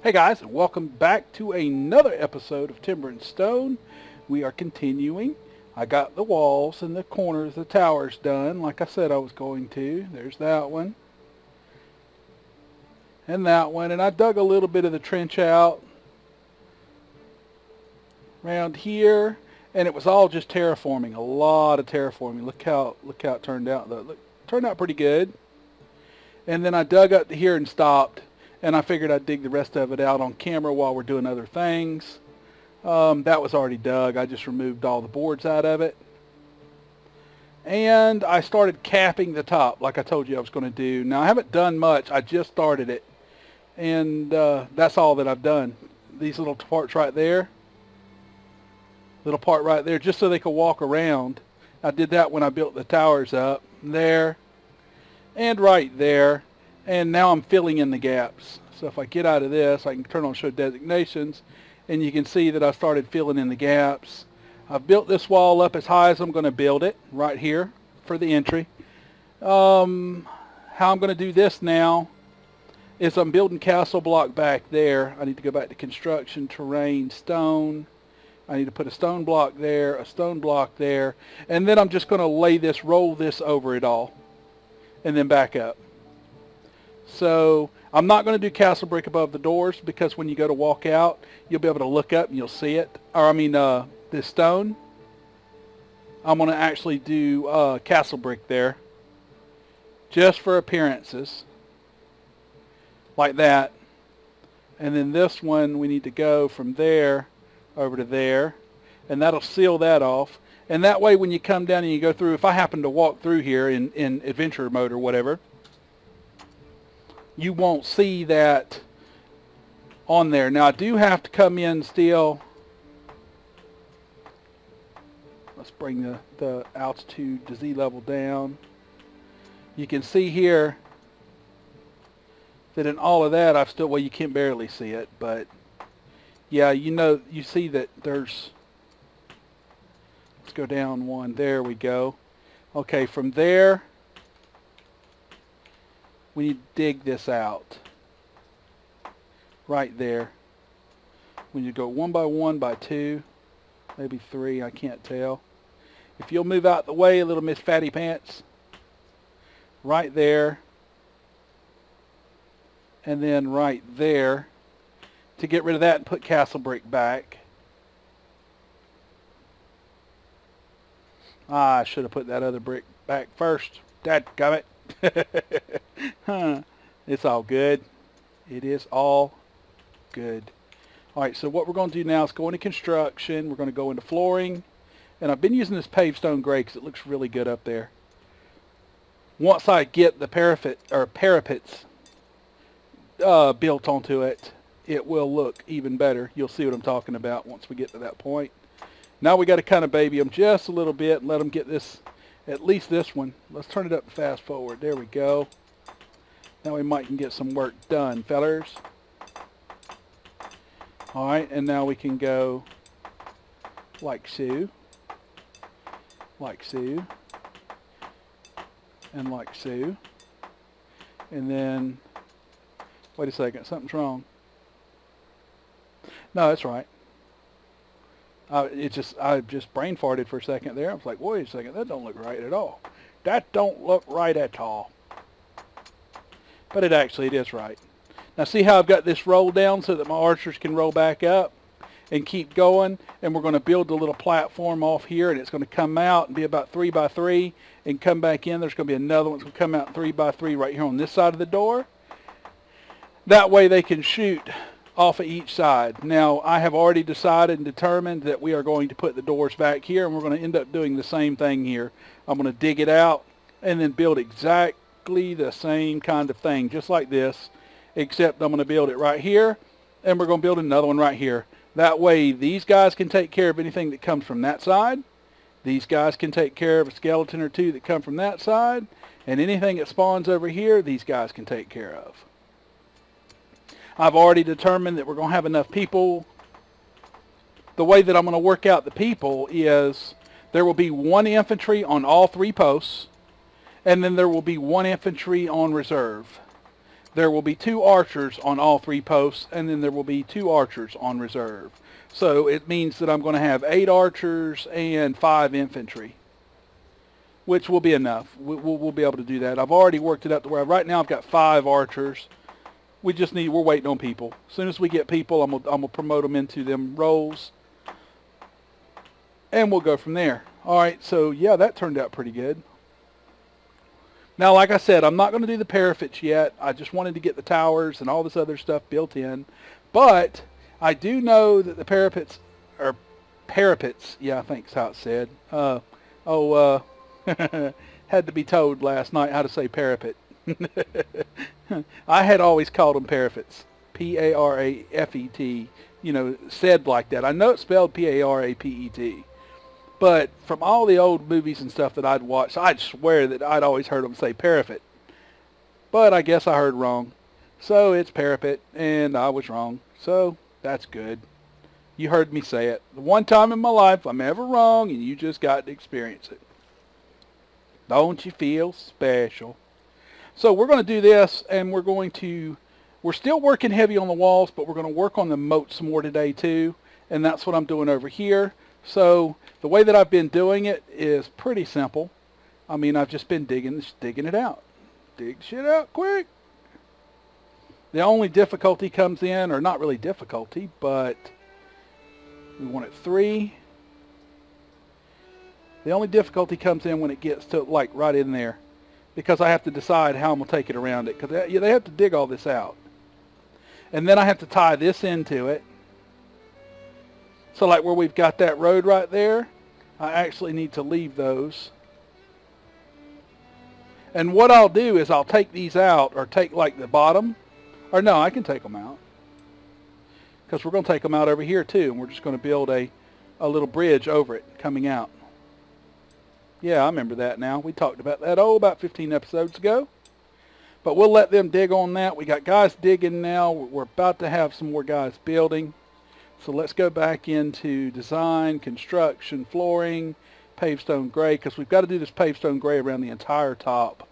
Hey guys, and welcome back to another episode of Timber and Stone. We are continuing. I got the walls and the corners, the towers done like I said I was going to. There's that one. And that one. And I dug a little bit of the trench out around here. And it was all just terraforming. A lot of terraforming. Look how it turned out. Turned out pretty good. And then I dug up to here and stopped. And I figured I'd dig the rest of it out on camera while we're doing other things. That was already dug. I just removed all the boards out of it. And I started capping the top like I told you I was going to do. Now I haven't done much. I just started it. And that's all that I've done. These little parts right there. Little part right there just so they could walk around. I did that when I built the towers up. There. And right there. And now I'm filling in the gaps. So if I get out of this, I can turn on show designations, and you can see that I started filling in the gaps. I've built this wall up as high as I'm going to build it, right here for the entry. How I'm going to do this now is I'm building castle block back there. I need to go back to construction, terrain, stone. I need to put a stone block there, a stone block there, and then I'm just going to lay this, roll this over it all, and then back up. So I'm not going to do castle brick above the doors because when you go to walk out, you'll be able to look up and you'll see it. Or this stone. I'm going to actually do castle brick there, just for appearances, like that. And then this one we need to go from there over to there, and that'll seal that off. And that way, when you come down and you go through, if I happen to walk through here in adventure mode or whatever, you won't see that on there. Now I do have to come in still. Let's bring the altitude to Z level down. You can see here that in all of that I've still, well, you can barely see it, but yeah, you see that there's, let's go down one. There we go. Okay, from there we need to dig this out. Right there. We need to go 1 by 1 by 2, maybe 3, I can't tell. If you'll move out the way, little Miss Fatty Pants. Right there. And then right there. To get rid of that and put castle brick back. I should have put that other brick back first. Dadgummit. It's all good. It is all good. Alright, so what we're going to do now is go into construction. We're going to go into flooring. And I've been using this paved stone gray because it looks really good up there. Once I get the parapets built onto it, it will look even better. You'll see what I'm talking about once we get to that point. Now we got to kind of baby them just a little bit and let them get this, at least this one. Let's turn it up and fast forward. There we go. Now we might can get some work done, fellers. Alright, and now we can go like so. Like so. And like so. And then, wait a second, something's wrong. No, that's right. I just brain farted for a second there. I was like, wait a second, that don't look right at all. That don't look right at all. But it is right. Now see how I've got this roll down so that my archers can roll back up and keep going. And we're going to build a little platform off here, and it's going to come out and be about 3 by 3 and come back in. There's going to be another one that's going to come out 3 by 3 right here on this side of the door. That way they can shoot off of each side. Now I have already decided and determined that we are going to put the doors back here, and we're going to end up doing the same thing here. I'm going to dig it out and then build exactly the same kind of thing, just like this, except I'm going to build it right here, and we're going to build another one right here. That way these guys can take care of anything that comes from that side. These guys can take care of a skeleton or two that come from that side, and anything that spawns over here, these guys can take care of. I've already determined that we're going to have enough people. The way that I'm going to work out the people is there will be 1 infantry on all 3 posts, and then there will be 1 infantry on reserve. there will be 2 archers on all 3 posts, and then there will be 2 archers on reserve. So it means that I'm going to have 8 archers and 5 infantry, which will be enough. We'll be able to do that. I've already worked it out to where right now I've got 5 archers. We're waiting on people. As soon as we get people, I'm gonna promote them into them roles, and we'll go from there. All right, so yeah, that turned out pretty good. Now, like I said, I'm not going to do the parapets yet. I just wanted to get the towers and all this other stuff built in. But I do know that the parapets, yeah, I think is how it's said. Had to be told last night how to say parapet. I had always called them parapets. P-A-R-A-F-E-T. You know, said like that. I know it's spelled P-A-R-A-P-E-T. But from all the old movies and stuff that I'd watched, I'd swear that I'd always heard them say parapet. But I guess I heard wrong. So it's parapet, and I was wrong. So that's good. You heard me say it. The one time in my life I'm ever wrong, and you just got to experience it. Don't you feel special? So we're going to do this, and we're still working heavy on the walls, but we're going to work on the moat some more today too. And that's what I'm doing over here. So the way that I've been doing it is pretty simple. I mean, I've just been digging it out. Dig shit out quick. The only difficulty comes in, or not really difficulty, but we want it 3. The only difficulty comes in when it gets to like right in there, because I have to decide how I'm going to take it around it, because they have to dig all this out. And then I have to tie this into it. So like where we've got that road right there, I actually need to leave those. And what I'll do is I'll take these out, or take like the bottom, or no, I can take them out. Because we're going to take them out over here too, and we're just going to build a little bridge over it coming out. Yeah, I remember that now. We talked about that, about 15 episodes ago. But we'll let them dig on that. We got guys digging now. We're about to have some more guys building. So let's go back into design, construction, flooring, pavestone gray, because we've got to do this pavestone gray around the entire top.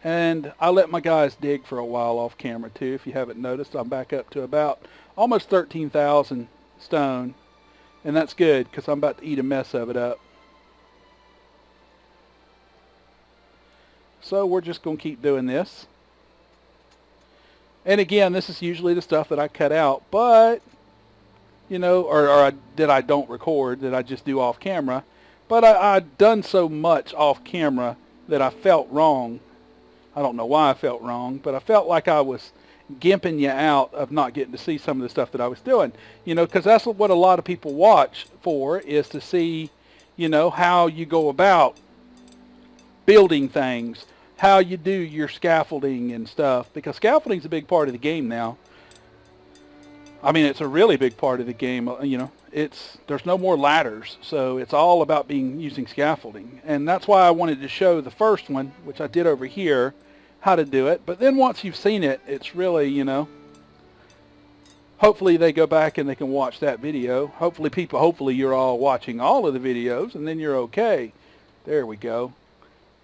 And I let my guys dig for a while off camera too. If you haven't noticed, I'm back up to about almost 13,000 stone. And that's good, because I'm about to eat a mess of it up. So we're just going to keep doing this. And again, this is usually the stuff that I cut out, but, you know, or that I don't record, that I just do off camera. But I've done so much off camera that I felt wrong. I don't know why I felt wrong, but I felt like I was gimping you out of not getting to see some of the stuff that I was doing. You know, because that's what a lot of people watch for, is to see, you know, how you go about building things, how you do your scaffolding and stuff, because scaffolding is a big part of the game now. I mean, it's a really big part of the game. You know, there's no more ladders, so it's all about using scaffolding. And that's why I wanted to show the first one, which I did over here, how to do it. But then once you've seen it, it's really, you know, hopefully they go back and they can watch that video. Hopefully you're all watching all of the videos, and then you're okay. There we go.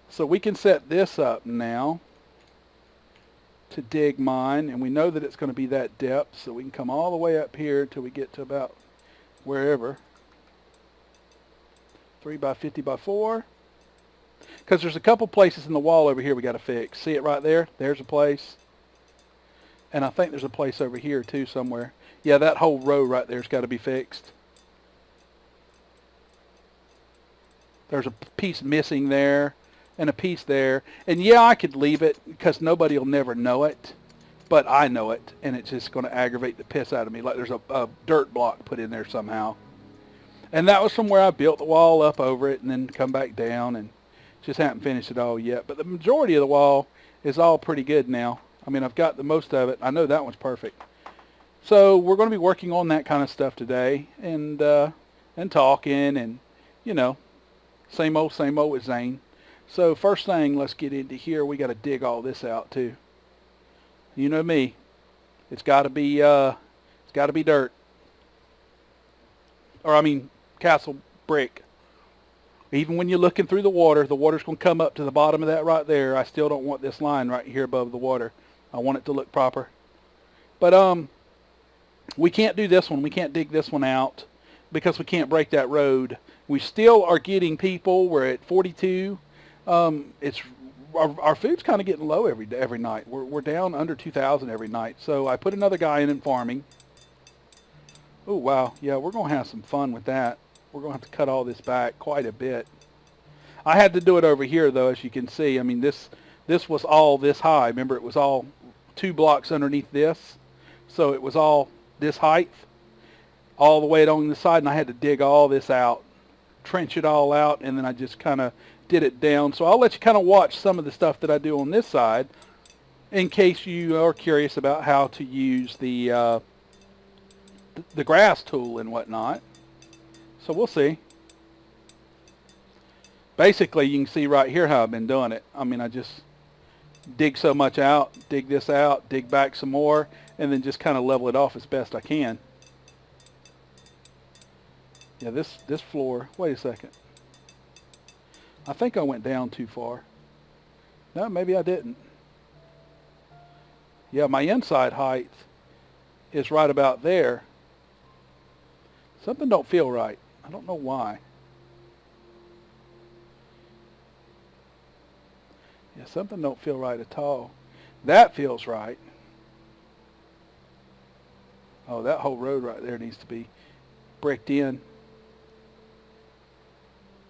So we can set this up now to dig mine, and we know that it's going to be that depth, so we can come all the way up here until we get to about wherever. 3 by 50 by 4. Because there's a couple places in the wall over here we got to fix. See it right there? There's a place. And I think there's a place over here too somewhere. Yeah, that whole row right there's got to be fixed. There's a piece missing there, and a piece there. And yeah, I could leave it because nobody will never know it, but I know it, and it's just going to aggravate the piss out of me, like there's a dirt block put in there somehow. And that was from where I built the wall up over it and then come back down, and just haven't finished it all yet. But the majority of the wall is all pretty good now. I mean, I've got the most of it. I know that one's perfect. So we're going to be working on that kind of stuff today, and talking, and, you know, same old with Zane. So first thing, let's get into here. We got to dig all this out too. You know me. It's got to be dirt. Or I mean, castle brick. Even when you're looking through the water's going to come up to the bottom of that right there. I still don't want this line right here above the water. I want it to look proper. But we can't do this one. We can't dig this one out because we can't break that road. We still are getting people. We're at 42. It's our food's kind of getting low every night. We're down under 2,000 every night. So I put another guy in farming. Oh, wow. Yeah, we're going to have some fun with that. We're going to have to cut all this back quite a bit. I had to do it over here, though, as you can see. I mean, this was all this high. Remember, it was all 2 blocks underneath this. So it was all this height, all the way along the side, and I had to dig all this out, trench it all out, and then I just kind of did it down. So I'll let you kind of watch some of the stuff that I do on this side in case you are curious about how to use the grass tool and whatnot. So we'll see. Basically, you can see right here how I've been doing it. I mean, I just dig so much out, dig this out, dig back some more, and then just kind of level it off as best I can. Yeah, this floor, wait a second. I think I went down too far. No, maybe I didn't. Yeah, my inside height is right about there. Something don't feel right. I don't know why. Yeah, something don't feel right at all. That feels right. Oh, that whole road right there needs to be bricked in.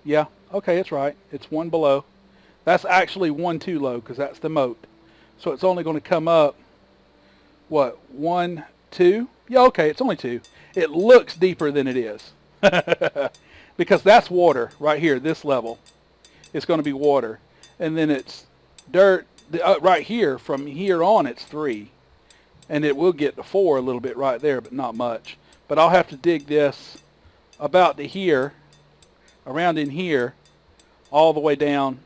Yeah, okay, it's right. It's 1 below. That's actually 1 too low because that's the moat. So it's only going to come up, what, 1, 2? Yeah, okay, it's only 2. It looks deeper than it is. Because that's water right here, this level. It's going to be water. And then it's dirt right here. From here on, it's 3. And it will get to 4 a little bit right there, but not much. But I'll have to dig this about to here, around in here, all the way down,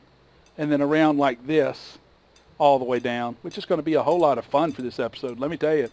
and then around like this, all the way down, which is going to be a whole lot of fun for this episode, let me tell you.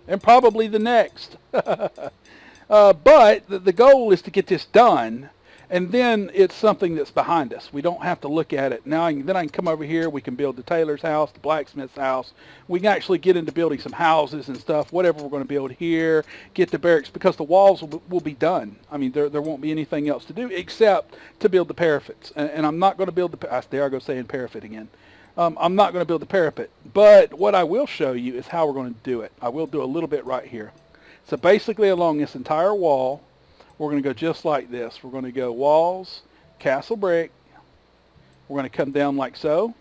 And probably the next. But the goal is to get this done, and then it's something that's behind us. We don't have to look at it. Now, then I can come over here. We can build the tailor's house, the blacksmith's house. We can actually get into building some houses and stuff, whatever we're going to build here, get the barracks, because the walls will be done. I mean, there won't be anything else to do except to build the parapets. And I'm not going to build there I go saying parapet again. I'm not going to build the parapet. But what I will show you is how we're going to do it. I will do a little bit right here. So basically along this entire wall, we're going to go just like this. We're going to go walls, castle brick. We're going to come down like so.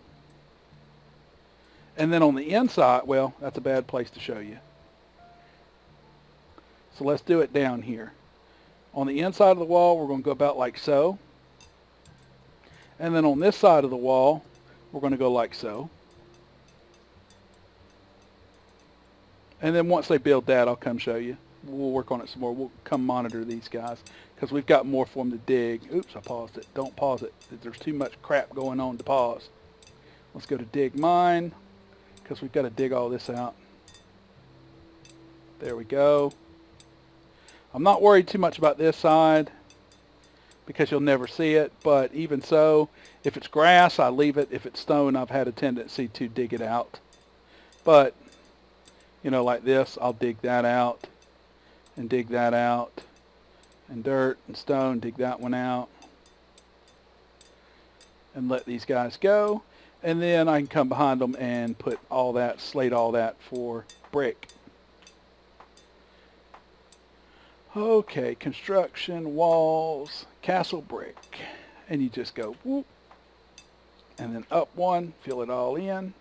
And then on the inside, well, that's a bad place to show you. So let's do it down here. On the inside of the wall, we're going to go about like so. And then on this side of the wall, we're going to go like so. And then once they build that, I'll come show you. We'll work on it some more. We'll come monitor these guys because we've got more for them to dig. Oops, I paused it. Don't pause it. There's too much crap going on to pause. Let's go to dig mine because we've got to dig all this out. There we go. I'm not worried too much about this side because you'll never see it, but even so, if it's grass, I leave it. If it's stone, I've had a tendency to dig it out. But, you know, like this, I'll dig that out and dig that out, and dirt and stone, dig that one out, and let these guys go. And then I can come behind them and put all that, slate all that for brick. Okay, construction, walls, castle brick. And you just go whoop, and then up one, fill it all in.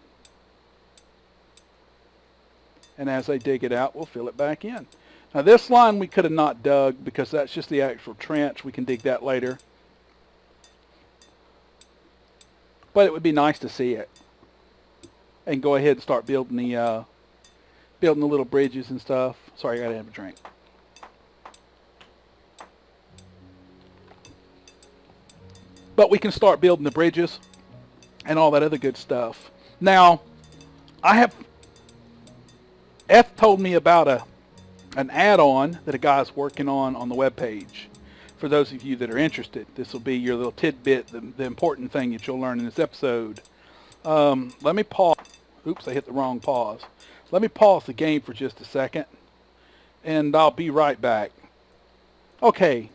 And as I dig it out, we'll fill it back in. Now this line we could have not dug because that's just the actual trench. We can dig that later. But it would be nice to see it. And go ahead and start building the little bridges and stuff. Sorry, I gotta have a drink. But we can start building the bridges and all that other good stuff. Now, F told me about an add-on that a guy's working on the web page for those of you that are interested. This will be your little tidbit, the important thing that you'll learn in this episode. Let me pause. Oops, I hit the wrong pause. Let me pause the game for just a second, and I'll be right back. Okay,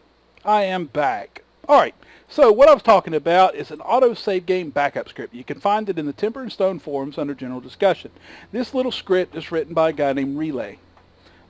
I am back. All right, so what I was talking about is an auto-save game backup script. You can find it in the Timber and Stone forums under general discussion. This little script is written by a guy named Relay.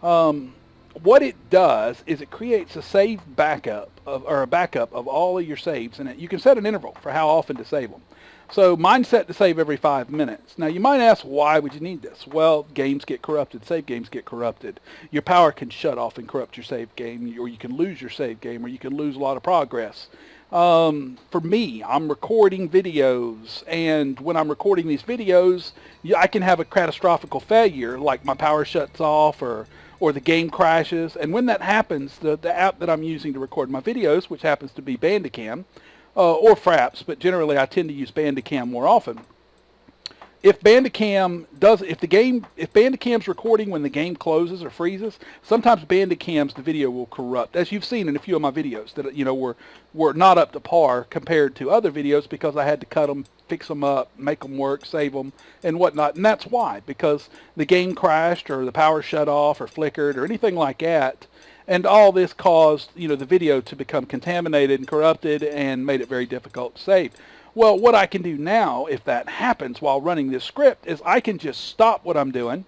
What it does is it creates a save backup, or a backup of all of your saves, and you can set an interval for how often to save them. So mine's set to save every 5 minutes. Now you might ask, why would you need this? Well, games get corrupted, save games get corrupted. Your power can shut off and corrupt your save game, or you can lose your save game, or you can lose a lot of progress. For me, I'm recording videos, and when I'm recording these videos, I can have a catastrophic failure, like my power shuts off, or the game crashes. And when that happens, the app that I'm using to record my videos, which happens to be Bandicam, or Fraps, but generally I tend to use Bandicam more often. If Bandicam's recording when the game closes or freezes, sometimes Bandicam's the video will corrupt, as you've seen in a few of my videos that were not up to par compared to other videos, because I had to cut them, fix them up, make them work, save them, and whatnot. And that's why, because the game crashed, or the power shut off, or flickered, or anything like that. And all this caused, the video to become contaminated and corrupted, and made it very difficult to save. Well, what I can do now, if that happens while running this script, is I can just stop what I'm doing,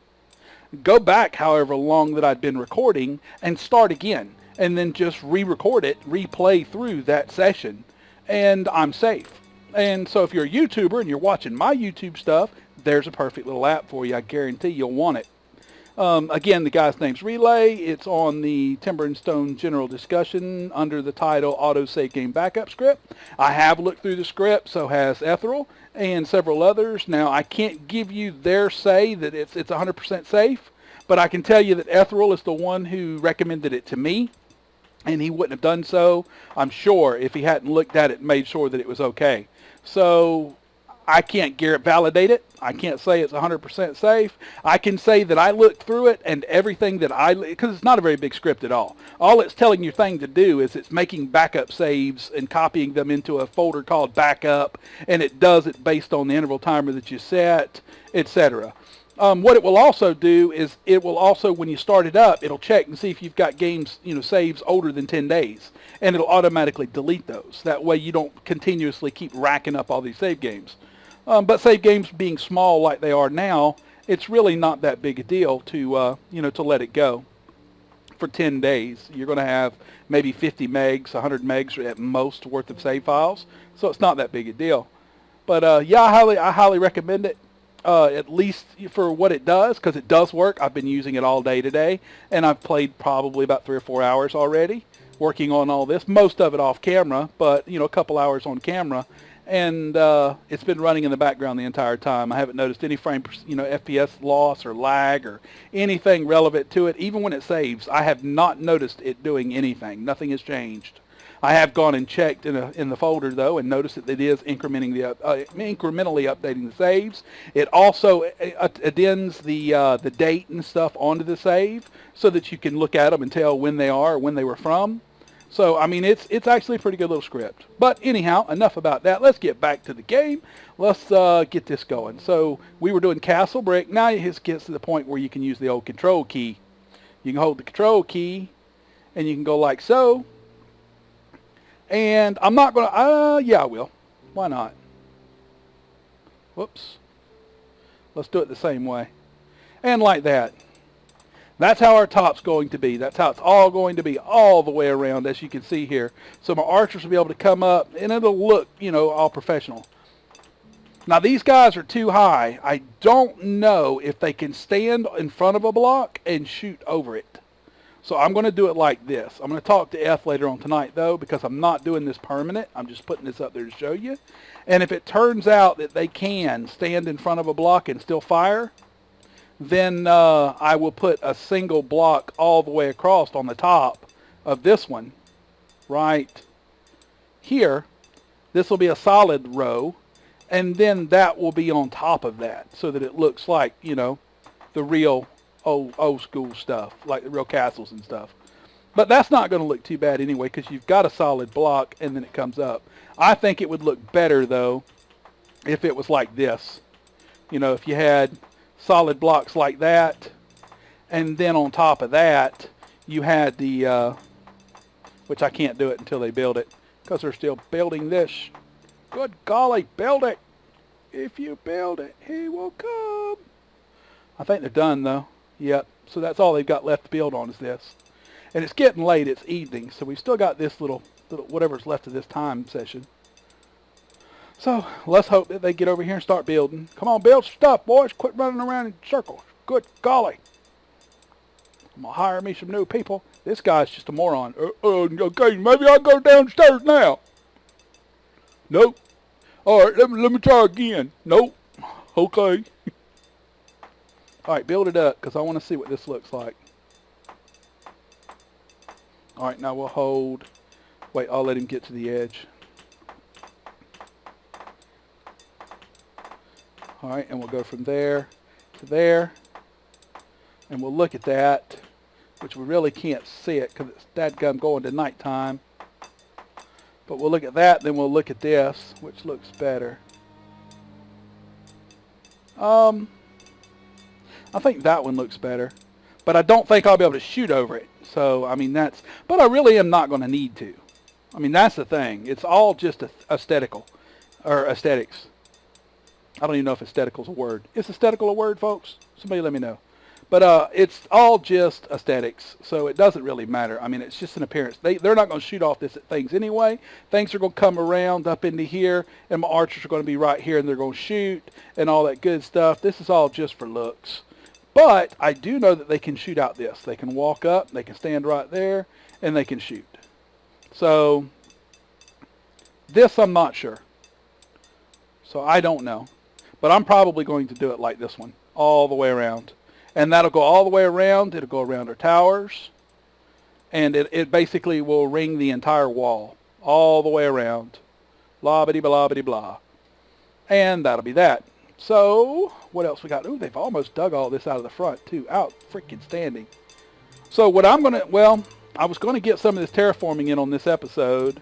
go back however long that I'd been recording, and start again, and then just re-record it, replay through that session, and I'm safe. And so if you're a YouTuber and you're watching my YouTube stuff, there's a perfect little app for you. I guarantee you'll want it. Again, the guy's name's Relay. It's on the Timber and Stone general discussion under the title Auto Save Game Backup Script. I have looked through the script, so has Ethereal and several others. Now, I can't give you their say that it's 100% safe, but I can tell you that Ethereal is the one who recommended it to me, and he wouldn't have done so, I'm sure, if he hadn't looked at it and made sure that it was okay. So I can't validate it. I can't say it's 100% safe. I can say that I looked through it, and everything that because it's not a very big script at all. All it's telling your thing to do is it's making backup saves and copying them into a folder called backup, and it does it based on the interval timer that you set, etc. What it will also do is it will also, when you start it up, it'll check and see if you've got games, saves older than 10 days, and it'll automatically delete those. That way you don't continuously keep racking up all these save games. But save games being small like they are now, it's really not that big a deal to, to let it go for 10 days. You're going to have maybe 50 megs, 100 megs at most worth of save files, so it's not that big a deal. But yeah, I highly recommend it, at least for what it does, because it does work. I've been using it all day today, and I've played probably about 3 or 4 hours already working on all this, most of it off camera, but a couple hours on camera. And it's been running in the background the entire time. I haven't noticed any FPS loss or lag or anything relevant to it. Even when it saves, I have not noticed it doing anything. Nothing has changed. I have gone and checked in the folder, though, and noticed that it is incrementally updating the saves. It also addends the date and stuff onto the save so that you can look at them and tell when they are or when they were from. So, I mean, it's actually a pretty good little script. But anyhow, enough about that. Let's get back to the game. Let's get this going. So, we were doing Castle Brick. Now it gets to the point where you can use the old control key. You can hold the control key, and you can go like so. And I'm not going to, yeah, I will. Why not? Whoops. Let's do it the same way. And like that. That's how our top's going to be. That's how it's all going to be all the way around, as you can see here. So my archers will be able to come up, and it'll look, all professional. Now, these guys are too high. I don't know if they can stand in front of a block and shoot over it. So I'm going to do it like this. I'm going to talk to F later on tonight, though, because I'm not doing this permanent. I'm just putting this up there to show you. And if it turns out that they can stand in front of a block and still fire, then I will put a single block all the way across on the top of this one right here. This will be a solid row, and then that will be on top of that, so that it looks like, the real old school stuff, like the real castles and stuff. But that's not going to look too bad anyway, because you've got a solid block and then it comes up. I think it would look better, though, if it was like this. You know, if you had solid blocks like that, and then on top of that, you had the, which I can't do it until they build it, because they're still building this. Good golly, build it. If you build it, he will come. I think they're done, though. Yep. So that's all they've got left to build on is this. And it's getting late. It's evening. So we've still got this little whatever's left of this time session. So let's hope that they get over here and start building. Come on, build stuff, boys. Quit running around in circles. Good golly. I'm going to hire me some new people. This guy's just a moron. Okay, maybe I'll go downstairs now. Nope. All right, let me try again. Nope. Okay. All right, build it up because I want to see what this looks like. All right, now we'll hold. Wait, I'll let him get to the edge. All right, and we'll go from there to there. And we'll look at that, which we really can't see it because it's dadgum going to nighttime. But we'll look at that, then we'll look at this, which looks better. I think that one looks better. But I don't think I'll be able to shoot over it. So, I mean, that's... But I really am not going to need to. I mean, that's the thing. It's all just aesthetical. Or aesthetics. I don't even know if aesthetical is a word. Is aesthetical a word, folks? Somebody let me know. But it's all just aesthetics, so it doesn't really matter. I mean, it's just an appearance. They're not going to shoot off this at things anyway. Things are going to come around up into here, and my archers are going to be right here, and they're going to shoot, and all that good stuff. This is all just for looks. But I do know that they can shoot out this. They can walk up, they can stand right there, and they can shoot. So, this I'm not sure. So I don't know. But I'm probably going to do it like this one, all the way around. And that'll go all the way around. It'll go around our towers. And it basically will ring the entire wall, all the way around. Blah-bitty-blah-bitty-blah. And that'll be that. So, what else we got? Ooh, they've almost dug all this out of the front, too. Out freaking standing. So, what I'm going to... Well, I was going to get some of this terraforming in on this episode.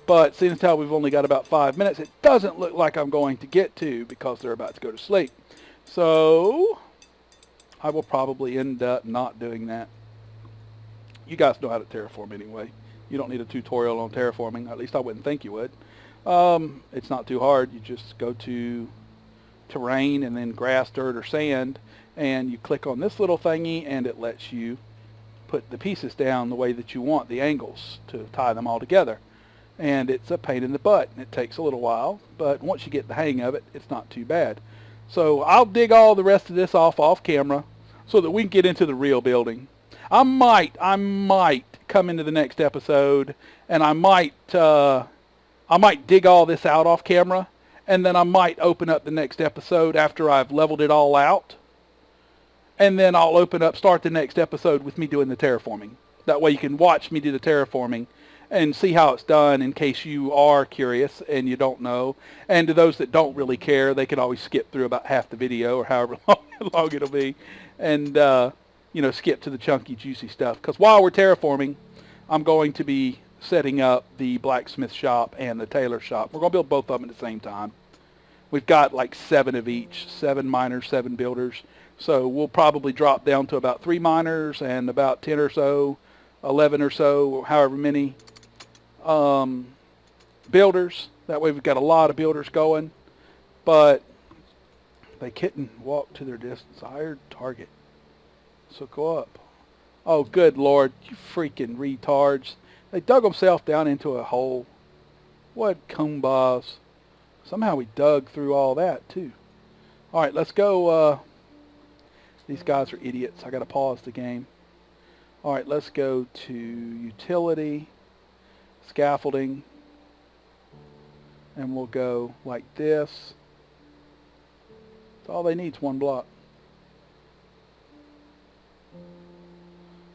But, seeing as how we've only got about 5 minutes, it doesn't look like I'm going to get to because they're about to go to sleep. So, I will probably end up not doing that. You guys know how to terraform anyway. You don't need a tutorial on terraforming. At least I wouldn't think you would. It's not too hard. You just go to terrain and then grass, dirt, or sand, and you click on this little thingy, and it lets you put the pieces down the way that you want, the angles, to tie them all together. And it's a pain in the butt, and it takes a little while, but once you get the hang of it, it's not too bad. So I'll dig all the rest of this off camera so that we can get into the real building. I might come into the next episode, and I might dig all this out off camera, and then I might open up the next episode after I've leveled it all out, and then I'll start the next episode with me doing the terraforming. That way you can watch me do the terraforming and see how it's done in case you are curious and you don't know. And to those that don't really care, they can always skip through about half the video or however long it'll be, and skip to the chunky, juicy stuff. Because while we're terraforming, I'm going to be setting up the blacksmith shop and the tailor shop. We're going to build both of them at the same time. We've got like 7 of each, 7 miners, 7 builders. So we'll probably drop down to about 3 miners and about 10 or so, 11 or so, however many builders. That way we've got a lot of builders going. But they couldn't walk to their desired target. So go up. Oh, good Lord, you freaking retards. They dug themselves down into a hole. What cumbas. Somehow we dug through all that, too. All right, let's go. These guys are idiots. I got to pause the game. All right, let's go to utility, scaffolding, and we'll go like this. All they need is 1 block.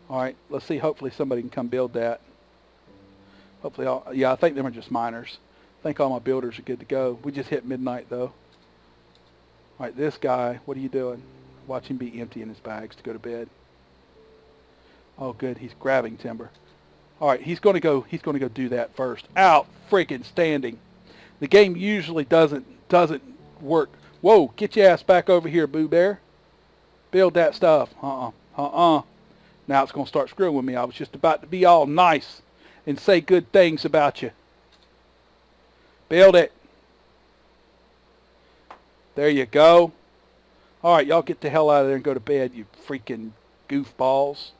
All right, let's see. Hopefully somebody can come build that. Hopefully, I think them are just miners. I think all my builders are good to go. We just hit midnight, though. All right, this guy, what are you doing? Watch him be emptying his bags to go to bed. Oh, good. He's grabbing timber. All right, he's going to go do that first. Out freaking standing. The game usually doesn't work. Whoa, get your ass back over here, Boo Bear. Build that stuff. Now it's going to start screwing with me. I was just about to be all nice and say good things about you. Build it. There you go. All right, y'all get the hell out of there and go to bed, you freaking goofballs.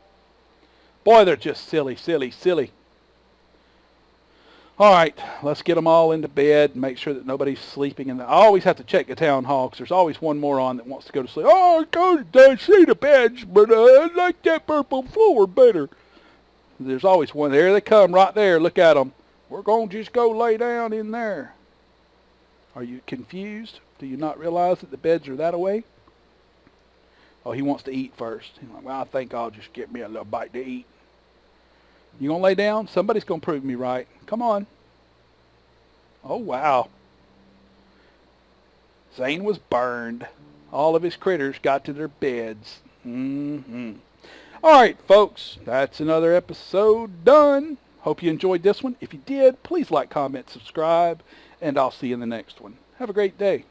Boy, they're just silly, silly, silly. All right, let's get them all into bed and make sure that nobody's sleeping. I always have to check the town hall because there's always one moron that wants to go to sleep. Oh, I see the beds, but I like that purple floor better. There's always one. There they come right there. Look at them. We're going to just go lay down in there. Are you confused? Do you not realize that the beds are that away? Oh, he wants to eat first. He's like, well, I think I'll just get me a little bite to eat. You gonna lay down? Somebody's gonna prove me right. Come on. Oh, wow. Zane was burned. All of his critters got to their beds. All right, folks. That's another episode done. Hope you enjoyed this one. If you did, please like, comment, subscribe, and I'll see you in the next one. Have a great day.